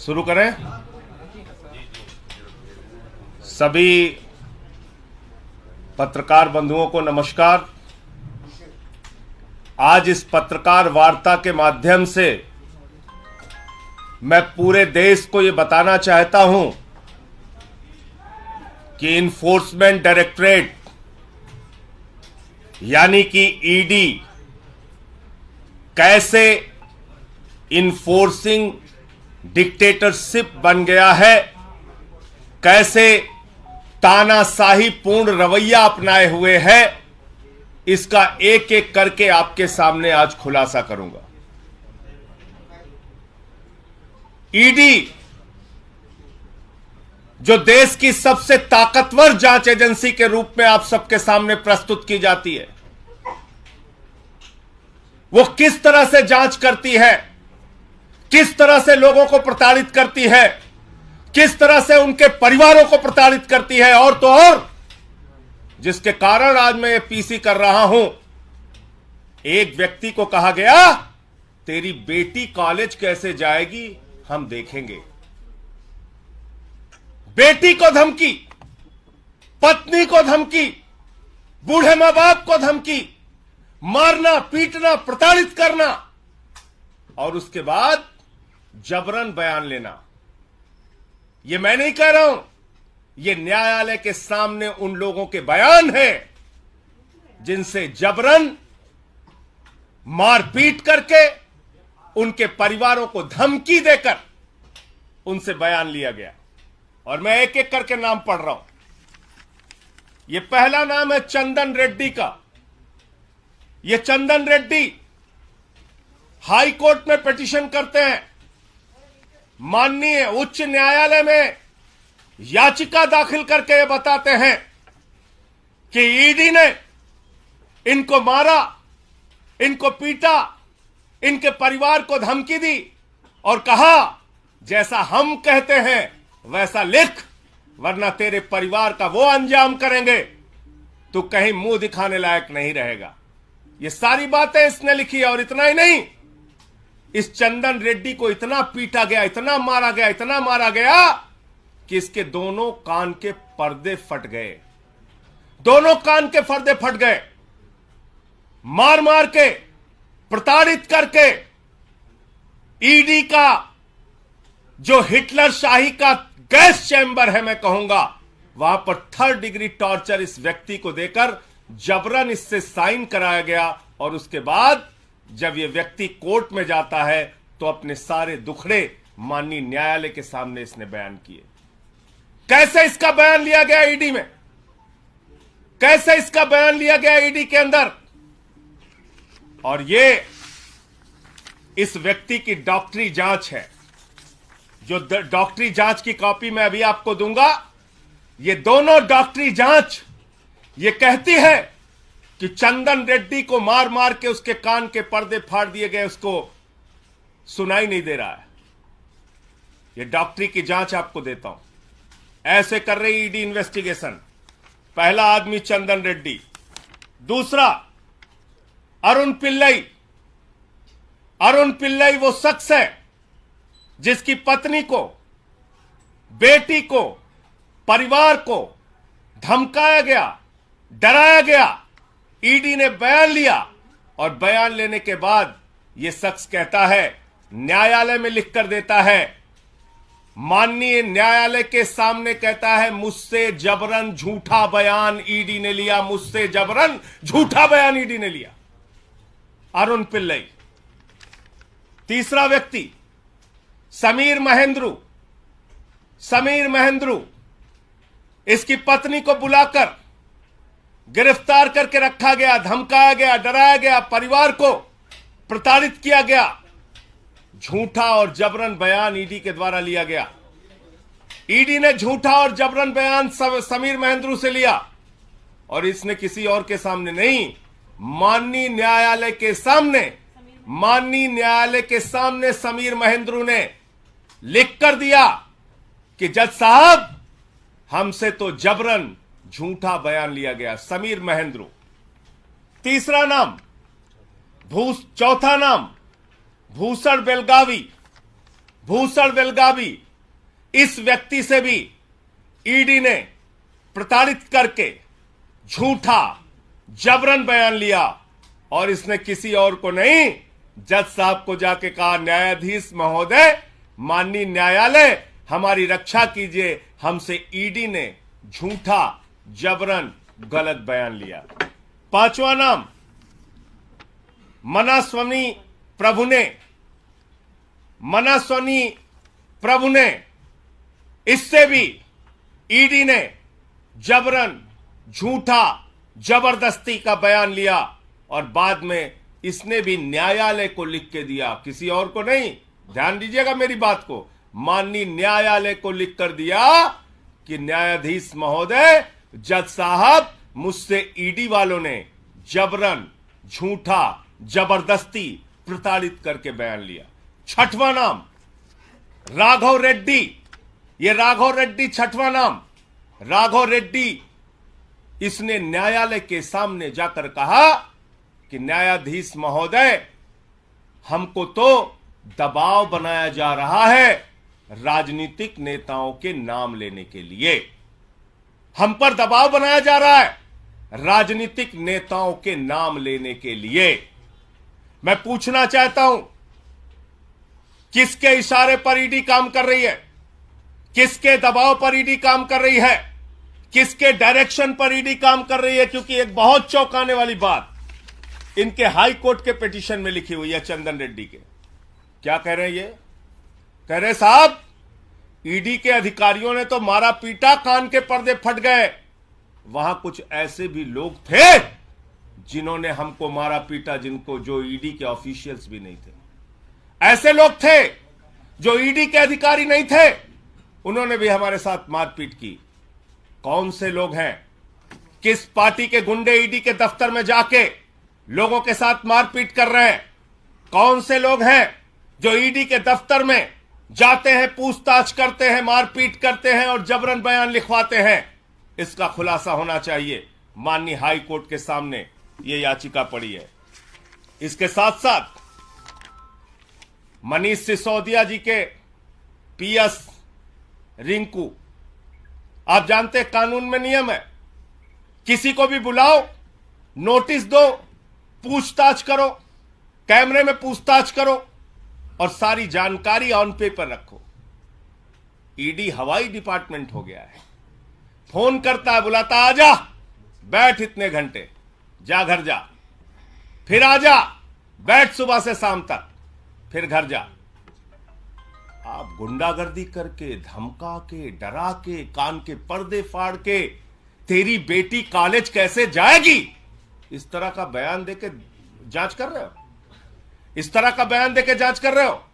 शुरू करें। सभी पत्रकार बंधुओं को नमस्कार। आज इस पत्रकार वार्ता के माध्यम से मैं पूरे देश को यह बताना चाहता हूं कि इन्फोर्समेंट डायरेक्टरेट यानी कि ईडी कैसे इन्फोर्सिंग डिक्टेटरशिप बन गया है, कैसे तानाशाही पूर्ण रवैया अपनाए हुए है, इसका एक एक करके आपके सामने आज खुलासा करूंगा। ईडी जो देश की सबसे ताकतवर जांच एजेंसी के रूप में आप सबके सामने प्रस्तुत की जाती है, वो किस तरह से जांच करती है, किस तरह से लोगों को प्रताड़ित करती है, किस तरह से उनके परिवारों को प्रताड़ित करती है। और तो और जिसके कारण आज मैं ये पीसी कर रहा हूं, एक व्यक्ति को कहा गया तेरी बेटी कॉलेज कैसे जाएगी हम देखेंगे। बेटी को धमकी, पत्नी को धमकी, बूढ़े मां बाप को धमकी, मारना पीटना प्रताड़ित करना और उसके बाद जबरन बयान लेना। यह मैं नहीं कह रहा हूं, यह न्यायालय के सामने उन लोगों के बयान हैं जिनसे जबरन मारपीट करके उनके परिवारों को धमकी देकर उनसे बयान लिया गया। और मैं एक एक करके नाम पढ़ रहा हूं। यह पहला नाम है चंदन रेड्डी का। यह चंदन रेड्डी हाई कोर्ट में पिटीशन करते हैं, माननीय उच्च न्यायालय में याचिका दाखिल करके ये बताते हैं कि ईडी ने इनको मारा, इनको पीटा, इनके परिवार को धमकी दी और कहा जैसा हम कहते हैं वैसा लिख, वरना तेरे परिवार का वो अंजाम करेंगे तू कहीं मुंह दिखाने लायक नहीं रहेगा। ये सारी बातें इसने लिखी है। और इतना ही नहीं, इस चंदन रेड्डी को इतना पीटा गया, इतना मारा गया, इतना मारा गया कि इसके दोनों कान के पर्दे फट गए। दोनों कान के पर्दे फट गए। मार मार के, प्रताड़ित करके ईडी का जो हिटलर शाही का गैस चैंबर है, मैं कहूंगा, वहां पर 3rd डिग्री टॉर्चर इस व्यक्ति को देकर जबरन इससे साइन कराया गया। और उसके बाद जब यह व्यक्ति कोर्ट में जाता है तो अपने सारे दुखड़े माननीय न्यायालय के सामने इसने बयान किए। कैसे इसका बयान लिया गया ईडी में, कैसे इसका बयान लिया गया ईडी के अंदर। और ये इस व्यक्ति की डॉक्टरी जांच है, जो डॉक्टरी जांच की कॉपी मैं अभी आपको दूंगा। ये दोनों डॉक्टरी जांच ये कहती है कि चंदन रेड्डी को मार मार के उसके कान के पर्दे फाड़ दिए गए, उसको सुनाई नहीं दे रहा है। ये डॉक्टरी की जांच आपको देता हूं। ऐसे कर रही ईडी इन्वेस्टिगेशन। पहला आदमी चंदन रेड्डी, दूसरा अरुण पिल्लई। अरुण पिल्लई वो शख्स है जिसकी पत्नी को, बेटी को, परिवार को धमकाया गया, डराया गया। ईडी ने बयान लिया और बयान लेने के बाद यह शख्स कहता है, न्यायालय में लिख कर देता है, माननीय न्यायालय के सामने कहता है मुझसे जबरन झूठा बयान ईडी ने लिया, मुझसे जबरन झूठा बयान ईडी ने लिया। अरुण पिल्लई। तीसरा व्यक्ति समीर महेंद्रू। समीर महेंद्रू, इसकी पत्नी को बुलाकर गिरफ्तार करके रखा गया, धमकाया गया, डराया गया, परिवार को प्रताड़ित किया गया। झूठा और जबरन बयान ईडी के द्वारा लिया गया। ईडी ने झूठा और जबरन बयान समीर महेंद्रू से लिया और इसने किसी और के सामने नहीं, माननीय न्यायालय के सामने, माननीय न्यायालय के सामने समीर महेंद्रू ने लिख कर दिया कि जज साहब हमसे तो जबरन झूठा बयान लिया गया। समीर महेंद्रू। तीसरा नाम चौथा नाम भूषण बेलगावी। भूषण बेलगावी, इस व्यक्ति से भी ईडी ने प्रताड़ित करके झूठा जबरन बयान लिया और इसने किसी और को नहीं, जज साहब को जाके कहा, न्यायाधीश महोदय, माननीय न्यायालय, हमारी रक्षा कीजिए, हमसे ईडी ने झूठा जबरन गलत बयान लिया। पांचवा नाम मनास्वामी प्रभु ने, इससे भी ईडी ने जबरन झूठा जबरदस्ती का बयान लिया और बाद में इसने भी न्यायालय को लिख के दिया, किसी और को नहीं, ध्यान दीजिएगा मेरी बात को, माननीय न्यायालय को लिख कर दिया कि न्यायाधीश महोदय, जज साहब, मुझसे ईडी वालों ने जबरन झूठा जबरदस्ती प्रताड़ित करके बयान लिया। छठवां नाम राघव रेड्डी, ये राघव रेड्डी छठवां नाम। राघव रेड्डी, इसने न्यायालय के सामने जाकर कहा कि न्यायाधीश महोदय, हमको तो दबाव बनाया जा रहा है राजनीतिक नेताओं के नाम लेने के लिए, हम पर दबाव बनाया जा रहा है राजनीतिक नेताओं के नाम लेने के लिए। मैं पूछना चाहता हूं, किसके इशारे पर ईडी काम कर रही है? किसके दबाव पर ईडी काम कर रही है? किसके डायरेक्शन पर ईडी काम कर रही है? क्योंकि एक बहुत चौंकाने वाली बात इनके हाई कोर्ट के पिटीशन में लिखी हुई है चंदन रेड्डी के। क्या कह रहे हैं ये? कह रहे साहब, ईडी के अधिकारियों ने तो मारा पीटा, कान के पर्दे फट गए, वहां कुछ ऐसे भी लोग थे जिन्होंने हमको मारा पीटा, जो ईडी के ऑफिशियल्स भी नहीं थे। ऐसे लोग थे जो ईडी के अधिकारी नहीं थे, उन्होंने भी हमारे साथ मारपीट की। कौन से लोग हैं? किस पार्टी के गुंडे ईडी के दफ्तर में जाके लोगों के साथ मारपीट कर रहे हैं? कौन से लोग हैं जो ईडी के दफ्तर में जाते हैं, पूछताछ करते हैं, मारपीट करते हैं और जबरन बयान लिखवाते हैं? इसका खुलासा होना चाहिए। माननीय हाई कोर्ट के सामने यह याचिका पड़ी है। इसके साथ साथ मनीष सिसोदिया जी के पीएस रिंकू, आप जानते हैं कानून में नियम है, किसी को भी बुलाओ, नोटिस दो, पूछताछ करो, कैमरे में पूछताछ करो और सारी जानकारी ऑन पेपर रखो। ईडी हवाई डिपार्टमेंट हो गया है। फोन करता है, बुलाता, आजा, बैठ इतने घंटे, जा घर जा, फिर आजा, बैठ सुबह से शाम तक, फिर घर जा। आप गुंडागर्दी करके, धमका के, डरा के, कान के पर्दे फाड़ के, तेरी बेटी कॉलेज कैसे जाएगी, इस तरह का बयान देके जांच कर रहे हो? इस तरह का बयान देके जांच कर रहे हो?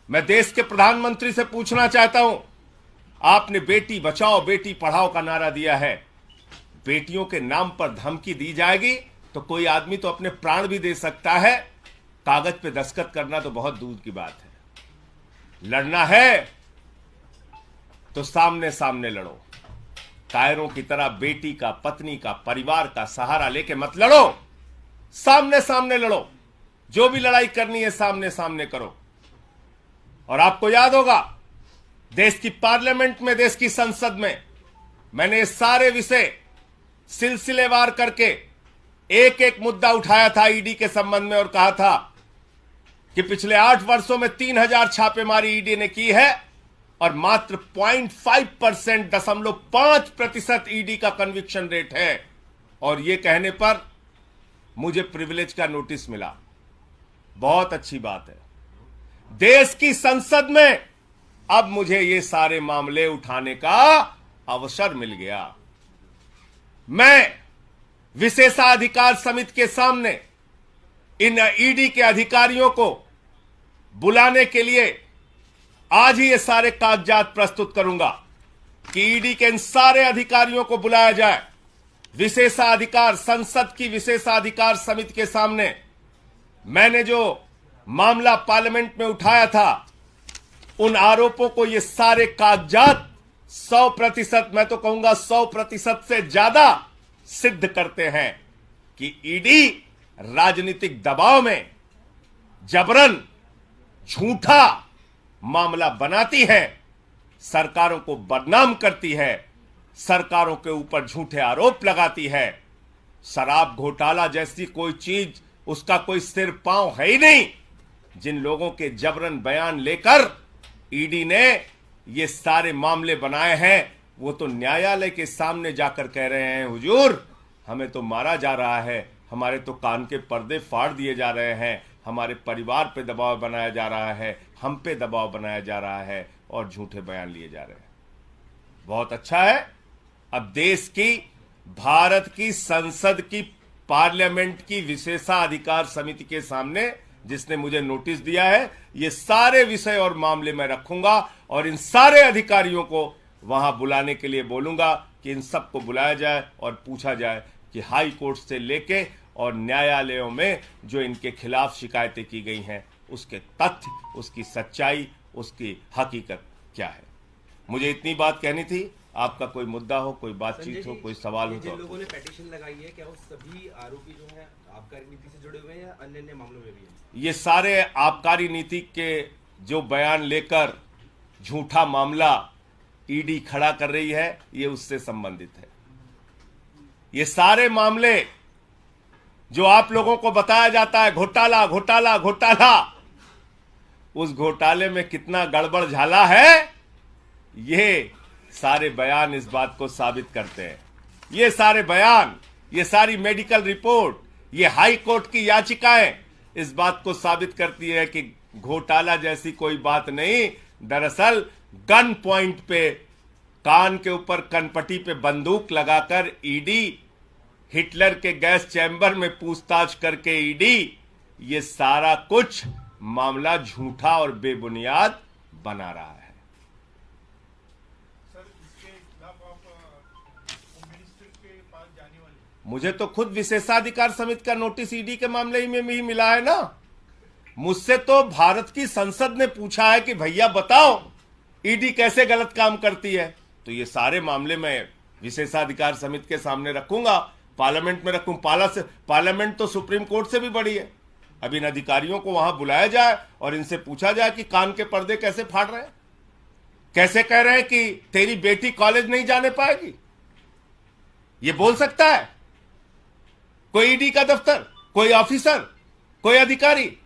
मैं देश के प्रधानमंत्री से पूछना चाहता हूं, आपने बेटी बचाओ बेटी पढ़ाओ का नारा दिया है, बेटियों के नाम पर धमकी दी जाएगी तो कोई आदमी तो अपने प्राण भी दे सकता है, कागज पे दस्तखत करना तो बहुत दूर की बात है। लड़ना है तो सामने सामने लड़ो, कायरों की तरह बेटी का, पत्नी का, परिवार का सहारा लेके मत लड़ो, सामने सामने लड़ो, जो भी लड़ाई करनी है सामने सामने करो। और आपको याद होगा, देश की पार्लियामेंट में, देश की संसद में मैंने ये सारे विषय सिलसिलेवार करके एक एक मुद्दा उठाया था ईडी के संबंध में और कहा था कि पिछले 8 वर्षों में 3000 छापेमारी ईडी ने की है और मात्र 0.5% ईडी का कन्विक्शन रेट है। और यह कहने पर मुझे प्रिविलेज का नोटिस मिला। बहुत अच्छी बात है, देश की संसद में अब मुझे ये सारे मामले उठाने का अवसर मिल गया। मैं विशेषाधिकार समिति के सामने इन ईडी के अधिकारियों को बुलाने के लिए आज ही ये सारे कागजात प्रस्तुत करूंगा कि ईडी के इन सारे अधिकारियों को बुलाया जाए। विशेषाधिकार, संसद की विशेषाधिकार समिति के सामने मैंने जो मामला पार्लियामेंट में उठाया था, उन आरोपों को ये सारे कागजात 100%, मैं तो कहूंगा 100% से ज्यादा सिद्ध करते हैं कि ईडी राजनीतिक दबाव में जबरन झूठा मामला बनाती है, सरकारों को बदनाम करती है, सरकारों के ऊपर झूठे आरोप लगाती है। शराब घोटाला जैसी कोई चीज, उसका कोई सिर पांव है ही नहीं। जिन लोगों के जबरन बयान लेकर ईडी ने ये सारे मामले बनाए हैं, वो तो न्यायालय के सामने जाकर कह रहे हैं, हुजूर हमें तो मारा जा रहा है, हमारे तो कान के पर्दे फाड़ दिए जा रहे हैं, हमारे परिवार पे दबाव बनाया जा रहा है, हम पे दबाव बनाया जा रहा है और झूठे बयान लिए जा रहे हैं। बहुत अच्छा है, अब देश की, भारत की संसद की, पार्लियामेंट की विशेषाधिकार समिति के सामने जिसने मुझे नोटिस दिया है, ये सारे विषय और मामले मैं रखूंगा और इन सारे अधिकारियों को वहां बुलाने के लिए बोलूंगा कि इन सबको बुलाया जाए और पूछा जाए कि हाई कोर्ट से लेके और न्यायालयों में जो इनके खिलाफ शिकायतें की गई हैं, उसके तथ्य, उसकी सच्चाई, उसकी हकीकत क्या है। मुझे इतनी बात कहनी थी। आपका कोई मुद्दा हो, कोई बातचीत हो, कोई सवाल हो, जिन लोगों ने पिटीशन लगाई है, क्या वो सभी आरोपी जो हैं आबकारी नीति से जुड़े हुए हैं या अन्य मामलों में भी हैं? ये सारे आबकारी नीति के जो बयान लेकर झूठा मामला ईडी खड़ा कर रही है, ये उससे संबंधित है। ये सारे मामले जो आप लोगों को बताया जाता है, घोटाला घोटाला घोटाला, उस घोटाले में कितना गड़बड़ झाला है, ये सारे बयान इस बात को साबित करते हैं। ये सारे बयान, ये सारी मेडिकल रिपोर्ट, ये हाई कोर्ट की याचिकाएं इस बात को साबित करती है कि घोटाला जैसी कोई बात नहीं। दरअसल गन पॉइंट पे, कान के ऊपर कनपट्टी पे बंदूक लगाकर ईडी, हिटलर के गैस चैम्बर में पूछताछ करके ईडी, ये सारा कुछ मामला झूठा और बेबुनियाद बना रहा है। मुझे तो खुद विशेषाधिकार समिति का नोटिस ईडी के मामले में ही मिला है ना। मुझसे तो भारत की संसद ने पूछा है कि भैया बताओ ईडी कैसे गलत काम करती है। तो ये सारे मामले मैं विशेषाधिकार समिति के सामने रखूंगा, पार्लियामेंट में रखूं। पार्लियामेंट तो सुप्रीम कोर्ट से भी बड़ी है। अब इन अधिकारियों को वहां बुलाया जाए और इनसे पूछा जाए कि कान के पर्दे कैसे फाड़ रहे हैं, कैसे कह रहे हैं कि तेरी बेटी कॉलेज नहीं जाने पाएगी। ये बोल सकता है कोई ईडी का दफ्तर, कोई ऑफिसर, कोई अधिकारी?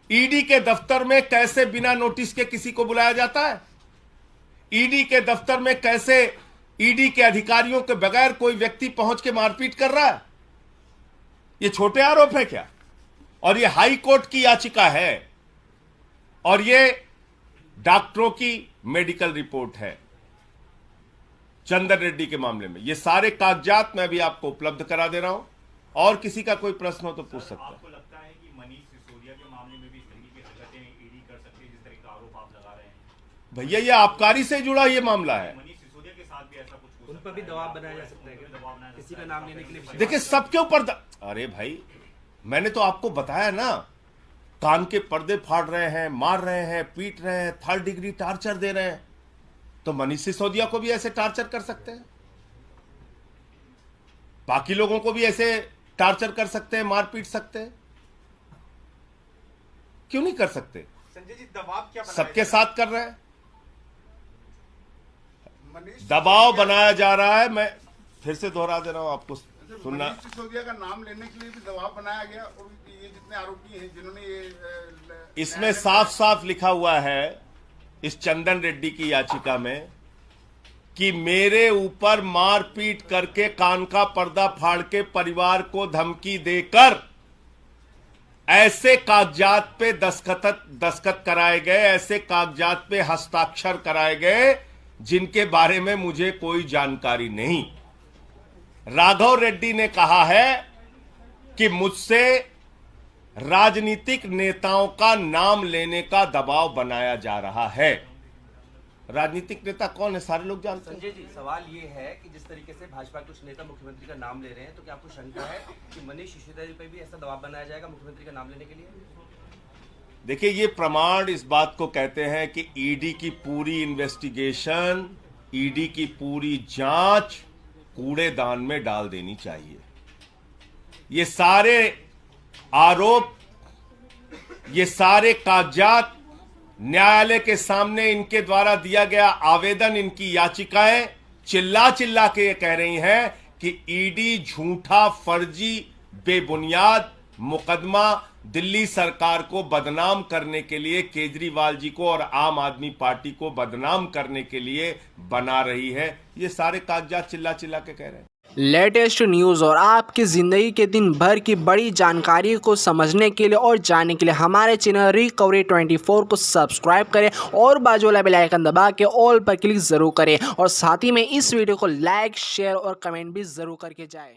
ईडी के दफ्तर में कैसे बिना नोटिस के किसी को बुलाया जाता है? ईडी के दफ्तर में कैसे ईडी के अधिकारियों के बगैर कोई व्यक्ति पहुंच के मारपीट कर रहा है? ये छोटे आरोप है क्या? और ये हाई कोर्ट की याचिका है और ये डॉक्टरों की मेडिकल रिपोर्ट है चंदन रेड्डी के मामले में। ये सारे कागजात मैं भी आपको उपलब्ध करा दे रहा हूं और किसी का कोई प्रश्न हो तो पूछ सकता है। आपको लगता है कि मनीष सिसोदिया के मामले में भी इस तरीके की हरकतें ईडी कर सकती है जिस तरह का आरोप आप लगा रहे हैं? भैया ये आबकारी से जुड़ा ये मामला है। मनीष सिसोदिया के साथ भी ऐसा कुछ उन पर भी दबाव बनाया जा सकता है क्या? दबाव बनाया किसी का नाम लेने के लिए? देखिए सबके ऊपर अरे भाई मैंने तो आपको बताया ना, कान के पर्दे फाड़ रहे हैं, मार रहे हैं, पीट रहे हैं, 3rd डिग्री टार्चर दे रहे हैं। तो मनीष सिसोदिया को भी ऐसे टार्चर कर सकते हैं, बाकी लोगों को भी ऐसे टार्चर कर सकते हैं, मार पीट सकते हैं, क्यों नहीं कर सकते? संजय जी दबाव क्या सबके साथ कर रहे हैं, दबाव बनाया जा रहा है। मैं फिर से दोहरा दे रहा हूं आपको सुनना। मनीष सिसोदिया का नाम लेने के लिए भी दबाव बनाया गया और ये जितने आरोपी हैं जिन्होंने ये इसमें साफ साफ लिखा हुआ है इस चंदन रेड्डी की याचिका में कि मेरे ऊपर मारपीट करके, कान का पर्दा फाड़ के परिवार को धमकी देकर ऐसे कागजात पे दस्तखत कराए गए, ऐसे कागजात पे हस्ताक्षर कराए गए जिनके बारे में मुझे कोई जानकारी नहीं। राघव रेड्डी ने कहा है कि मुझसे राजनीतिक नेताओं का नाम लेने का दबाव बनाया जा रहा है। राजनीतिक नेता कौन है सारे लोग जानते हैं। संजय जी सवाल ये है कि जिस तरीके से भाजपा के कुछ नेता मुख्यमंत्री का नाम ले रहे हैं, तो क्या आपको शंका है कि मनीष सिसोदिया पर भी ऐसा दबाव बनाया जाएगा मुख्यमंत्री का नाम लेने के लिए? देखिए ये प्रमाण इस बात को कहते हैं कि ईडी की पूरी इन्वेस्टिगेशन, ईडी की पूरी जांच कूड़ेदान में डाल देनी चाहिए। ये सारे आरोप, ये सारे कागजात न्यायालय के सामने इनके द्वारा दिया गया आवेदन, इनकी याचिकाएं चिल्ला चिल्ला के ये कह रही हैं कि ईडी झूठा, फर्जी, बेबुनियाद मुकदमा दिल्ली सरकार को बदनाम करने के लिए, केजरीवाल जी को और आम आदमी पार्टी को बदनाम करने के लिए बना रही है। ये सारे कागजात चिल्ला चिल्ला के कह रहे हैं। लेटेस्ट न्यूज़ और आपकी ज़िंदगी के दिन भर की बड़ी जानकारी को समझने के लिए और जानने के लिए हमारे चैनल रिकवरी 24 को सब्सक्राइब करें और बाजू वाला बेल आइकन दबा के ऑल पर क्लिक ज़रूर करें और साथ ही में इस वीडियो को लाइक, शेयर और कमेंट भी ज़रूर करके जाएं।